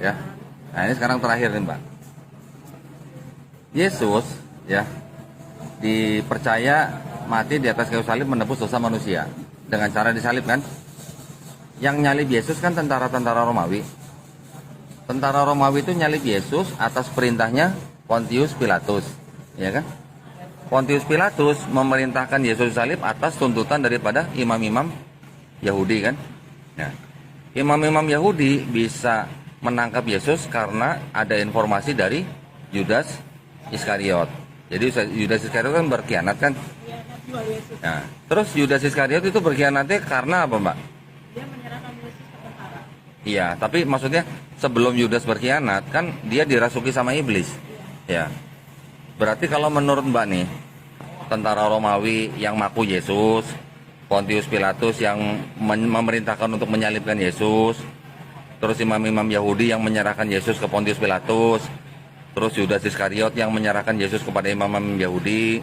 ya. Nah ini sekarang terakhir nih Mbak. Yesus ya dipercaya mati di atas kayu salib menebus dosa manusia dengan cara disalib kan. Yang nyalib Yesus kan tentara-tentara Romawi. Tentara Romawi itu nyalib Yesus atas perintahnya Pontius Pilatus, ya kan? Pontius Pilatus memerintahkan Yesus disalib atas tuntutan daripada imam-imam Yahudi kan? Ya. Imam-imam Yahudi bisa menangkap Yesus karena ada informasi dari Yudas Iskariot. Jadi Yudas Iskariot kan berkhianat kan? Nah, terus Yudas Iskariot itu berkhianatnya karena apa, Mbak? Dia menyerahkan Yesus ke tentara. Iya, tapi maksudnya sebelum Yudas berkhianat kan dia dirasuki sama iblis. Ya. Berarti kalau menurut Mbak nih, tentara Romawi yang maku Yesus, Pontius Pilatus yang memerintahkan untuk menyalibkan Yesus, terus imam-imam Yahudi yang menyerahkan Yesus ke Pontius Pilatus, terus Yudas Iskariot yang menyerahkan Yesus kepada imam-imam Yahudi,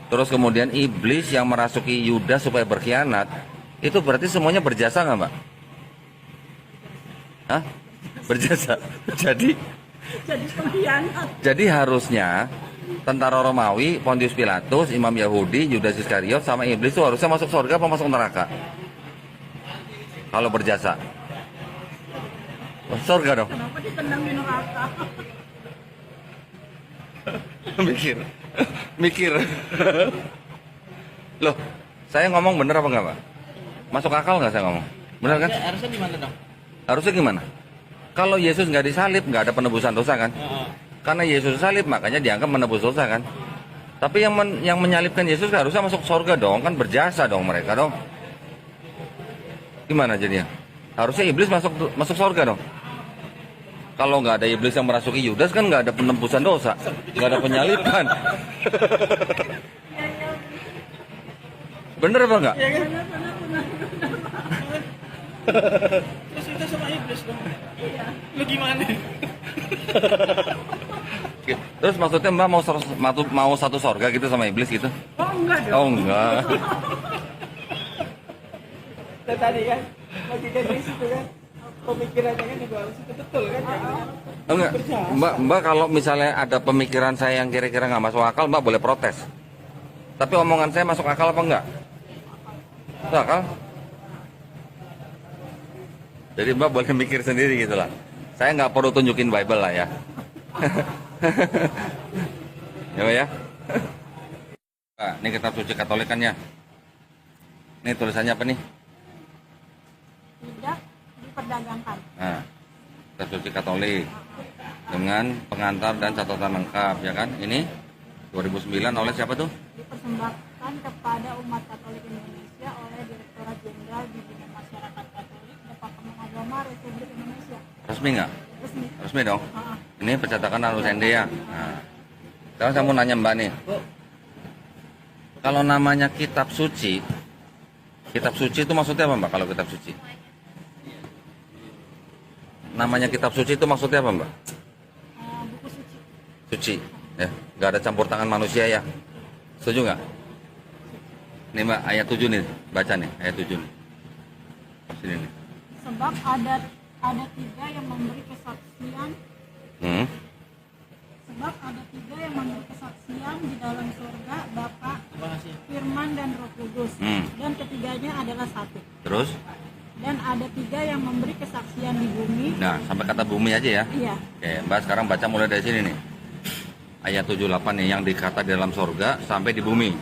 terus kemudian iblis yang merasuki Yudas supaya berkhianat, itu berarti semuanya berjasa nggak, Mbak? Hah? Berjasa. Jadi pengkhianat. Jadi harusnya tentara Romawi, Pontius Pilatus, imam Yahudi, Yudas Iskariot sama iblis itu harusnya masuk surga apa masuk neraka? Kalau berjasa. Masuk surga dong. Kenapa ditendang di neraka? Mikir. Loh, saya ngomong bener apa enggak, Pak? Masuk akal nggak saya ngomong? Bener kan? Harusnya gimana dong? Harusnya gimana? Kalau Yesus nggak disalib, nggak ada penebusan dosa kan? Karena Yesus salib, makanya dianggap menebus dosa kan? Tapi yang menyalibkan Yesus harusnya masuk surga dong, kan berjasa dong mereka dong. Gimana jadinya? Harusnya iblis masuk surga dong. Kalau nggak ada iblis yang merasuki Yudas kan nggak ada penebusan dosa, nggak ada penyaliban. Bener apa enggak? Terus kita sama iblis dong. Lu gimana? Terus maksudnya Mbak mau satu surga gitu sama iblis gitu? Oh enggak dong. Oh enggak. Dan tadi kan lagi dari situ kan pemikirannya kan juga harus betul kan? Oh, enggak. Mbak kalau misalnya ada pemikiran saya yang kira-kira nggak masuk akal, Mbak boleh protes. Tapi omongan saya masuk akal apa enggak? Masuk akal? Jadi Mbak boleh mikir sendiri gitu lah. Saya nggak perlu tunjukin Bible lah ya. Ya Mbak ya. Nah, ini kitab suci Katolik kan ya. Ini tulisannya apa nih? Tidak diperdagangkan. Nah, kitab suci Katolik dengan pengantar dan catatan lengkap ya kan. Ini 2009 oleh siapa tuh? Dipersembahkan kepada umat Katolik Indonesia oleh Direktorat Jenderal Bimbingan Masyarakat Katolik Departemen Agama Republik Indonesia. Resmi nggak? Resmi. Resmi dong. Ah, Ini percetakan Alus Ende ya. Nah, sekarang saya mau nanya Mbak nih. Kalau namanya kitab suci itu maksudnya apa Mbak kalau kitab suci? Namanya kitab suci itu maksudnya apa Mbak? buku suci. Suci, ya, nggak ada campur tangan manusia ya. Setuju nggak? Nih Mbak, ayat 7 nih, baca nih, ayat 7 nih. Sini nih. Sebab ada tiga yang memberi kesaksian. Sebab ada tiga yang memberi kesaksian di dalam surga, Bapa, Firman dan Roh Kudus. Dan ketiganya adalah satu. Terus? Dan ada tiga yang memberi kesaksian di bumi. Nah, sampai kata bumi aja ya. Iya. Oke, Mbak sekarang baca mulai dari sini nih. Ayat 78 nih, yang dikata di dalam surga sampai di bumi.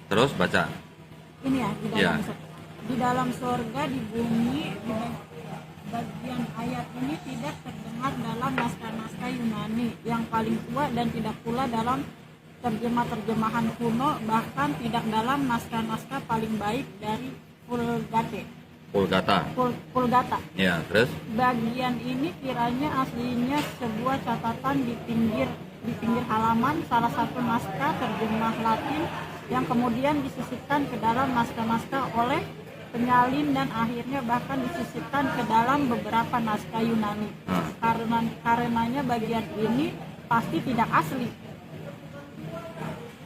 Terus baca. Ini ya, di dalam Iya. di dalam surga, di bumi, di bagian ayat ini tidak terdengar dalam naskah-naskah Yunani yang paling tua dan tidak pula dalam terjemahan kuno, bahkan tidak dalam naskah-naskah paling baik dari Vulgata. Vulgata. Ya, terus? Bagian ini kiranya aslinya sebuah catatan di pinggir halaman salah satu naskah terjemah Latin yang kemudian disisipkan ke dalam naskah-naskah oleh penyalin dan akhirnya bahkan disisipkan ke dalam beberapa naskah Yunani. Karenanya bagian ini pasti tidak asli.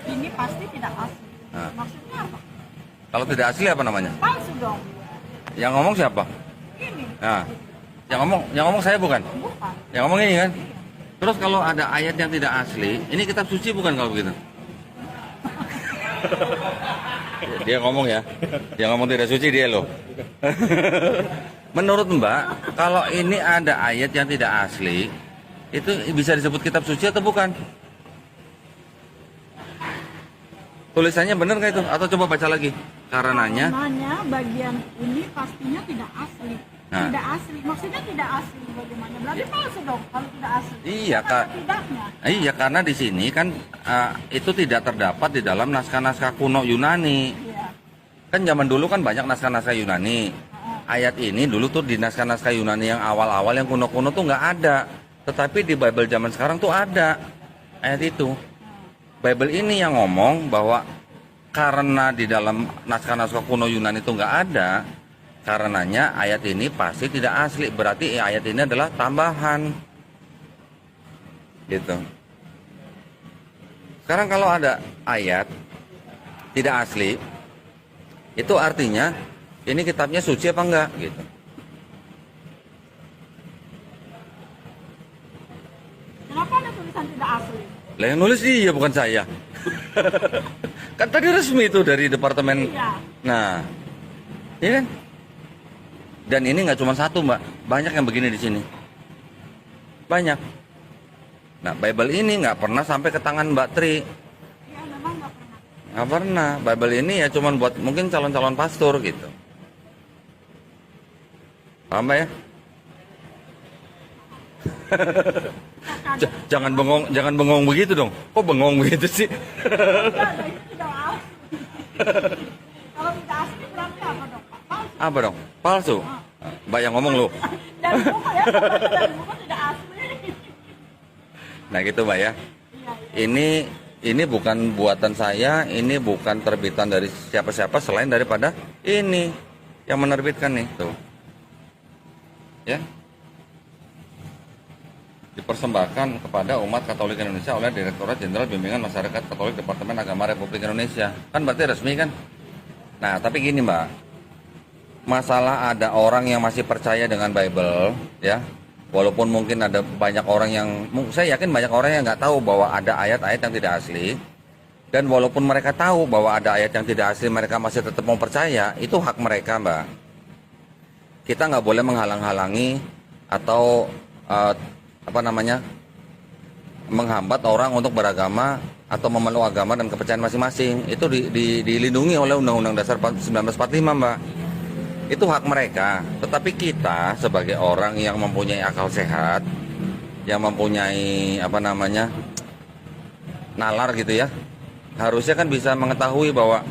Ini pasti tidak asli. Maksudnya apa? Kalau tidak asli apa namanya? Palsu dong. Yang ngomong siapa? Ini Nah, yang ngomong saya bukan? bukan. Yang ngomong ini kan. Terus kalau ada ayat yang tidak asli, ini kitab suci bukan kalau begitu? Dia ngomong ya, dia ngomong tidak suci dia loh. Menurut Mbak, kalau ini ada ayat yang tidak asli, itu bisa disebut kitab suci atau bukan? Tulisannya benar nggak itu? Atau coba baca lagi? Karenanya bagian ini pastinya tidak asli. Nah. Tidak asli, maksudnya tidak asli bagaimana? Berarti palsu dong kalau tidak asli. Iya, Karena Kak. tidaknya. Iya, karena di sini kan itu tidak terdapat di dalam naskah-naskah kuno Yunani. Iya. Kan zaman dulu kan banyak naskah-naskah Yunani. Ayat ini dulu tuh di naskah-naskah Yunani yang awal-awal yang kuno-kuno tuh nggak ada. Tetapi di Bible zaman sekarang tuh ada ayat itu. Bible ini yang ngomong bahwa karena di dalam naskah-naskah kuno Yunani itu nggak ada, karenanya ayat ini pasti tidak asli. Berarti ayat ini adalah tambahan. Gitu. Sekarang kalau ada ayat tidak asli, itu artinya ini kitabnya suci apa enggak gitu. Kenapa ada tulisan tidak asli? Lah yang nulis dia bukan saya. Kan tadi resmi itu dari departemen. Iya. Nah, iya kan? Dan ini nggak cuma satu Mbak, banyak yang begini di sini. Banyak. Nah, Bible ini nggak pernah sampai ke tangan Mbak Tri. Iya, memang nggak pernah. Nggak pernah. Bible ini ya cuma buat mungkin calon-calon pastor gitu. Paham Mbak ya? Jangan bengong begitu dong. Kok bengong begitu sih? Enggak, ini tidak asli. Kalau tidak asli berarti apa dong, Pak? Palsu. Apa dong? Palsu. Mbak yang ngomong lu. Dari buku ya, dari buku tidak asli. Nah gitu Mbak ya. Iya, iya. Ini bukan buatan saya, ini bukan terbitan dari siapa-siapa selain daripada ini yang menerbitkan nih tuh. Ya. Dipersembahkan kepada umat Katolik Indonesia oleh Direktorat Jenderal Bimbingan Masyarakat Katolik Departemen Agama Republik Indonesia. Kan berarti resmi kan? Nah, tapi gini Mbak. Masalah ada orang yang masih percaya dengan Bible, ya. Walaupun mungkin ada banyak orang yang, saya yakin banyak orang yang nggak tahu bahwa ada ayat-ayat yang tidak asli. Dan walaupun mereka tahu bahwa ada ayat yang tidak asli, mereka masih tetap mau percaya, itu hak mereka Mbak. Kita nggak boleh menghalang-halangi atau menghambat orang untuk beragama atau memeluk agama dan kepercayaan masing-masing. Itu dilindungi oleh Undang-Undang Dasar 1945 Mbak. Itu hak mereka. Tetapi kita sebagai orang yang mempunyai akal sehat, yang mempunyai nalar gitu ya, harusnya kan bisa mengetahui bahwa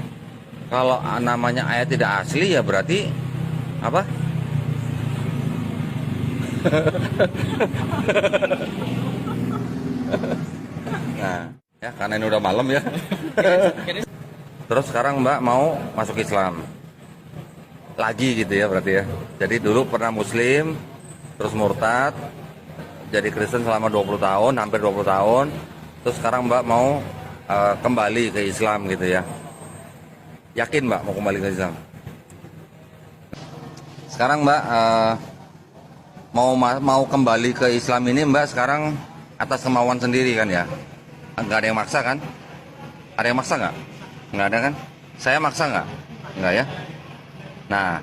kalau namanya ayat tidak asli ya berarti apa? Nah, ya karena ini udah malam ya. Terus sekarang Mbak mau masuk Islam lagi gitu ya berarti ya. Jadi dulu pernah Muslim, terus murtad, jadi Kristen selama 20 tahun, hampir 20 tahun. Terus sekarang Mbak mau kembali ke Islam gitu ya. Yakin Mbak mau kembali ke Islam? Sekarang Mbak mau kembali ke Islam ini Mbak sekarang atas kemauan sendiri kan ya? Nggak ada yang maksa kan? Ada yang maksa nggak? Nggak ada kan? Saya maksa nggak? Nggak ya? Nah